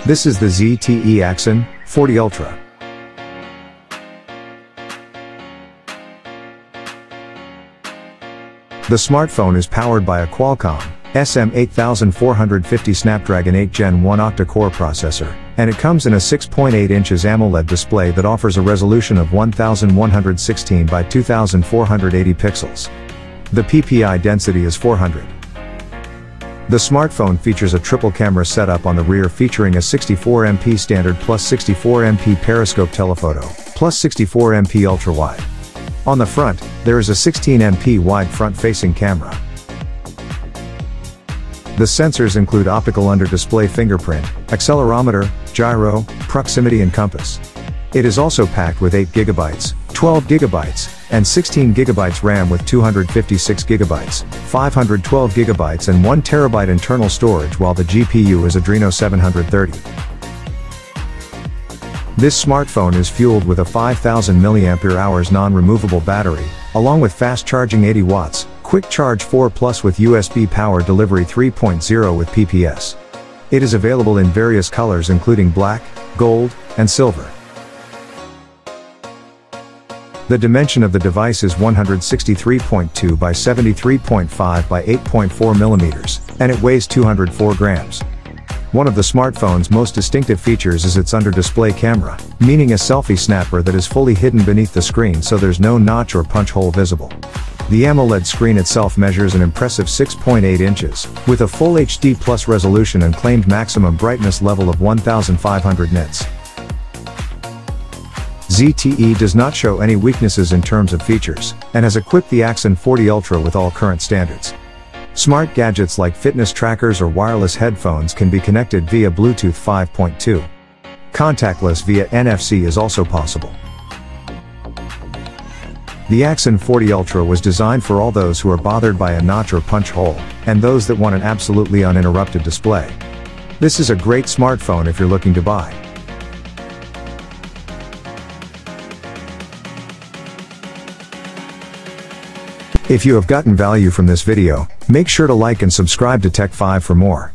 This is the ZTE Axon 40 Ultra. The smartphone is powered by a Qualcomm SM8450 Snapdragon 8 Gen 1 octa-core processor, and it comes in a 6.8 inches AMOLED display that offers a resolution of 1116 by 2480 pixels. The PPI density is 400. The smartphone features a triple camera setup on the rear featuring a 64MP standard plus 64MP periscope telephoto, plus 64MP ultra-wide. On the front, there is a 16MP wide front-facing camera. The sensors include optical under-display fingerprint, accelerometer, gyro, proximity and compass. It is also packed with 8GB, 12GB, and 16GB RAM with 256GB, 512GB and 1TB internal storage, while the GPU is Adreno 730. This smartphone is fueled with a 5000 mAh non-removable battery, along with fast charging 80 watts, quick charge 4 plus with USB power delivery 3.0 with PPS. It is available in various colors including black, gold, and silver. The dimension of the device is 163.2 by 73.5 by 8.4 millimeters, and it weighs 204 grams. One of the smartphone's most distinctive features is its under-display camera, meaning a selfie snapper that is fully hidden beneath the screen so there's no notch or punch hole visible. The AMOLED screen itself measures an impressive 6.8 inches, with a full HD plus resolution and claimed maximum brightness level of 1500 nits. ZTE does not show any weaknesses in terms of features, and has equipped the Axon 40 Ultra with all current standards. Smart gadgets like fitness trackers or wireless headphones can be connected via Bluetooth 5.2. Contactless via NFC is also possible. The Axon 40 Ultra was designed for all those who are bothered by a notch or punch hole, and those that want an absolutely uninterrupted display. This is a great smartphone if you're looking to buy. If you have gotten value from this video, make sure to like and subscribe to Tech 5 for more.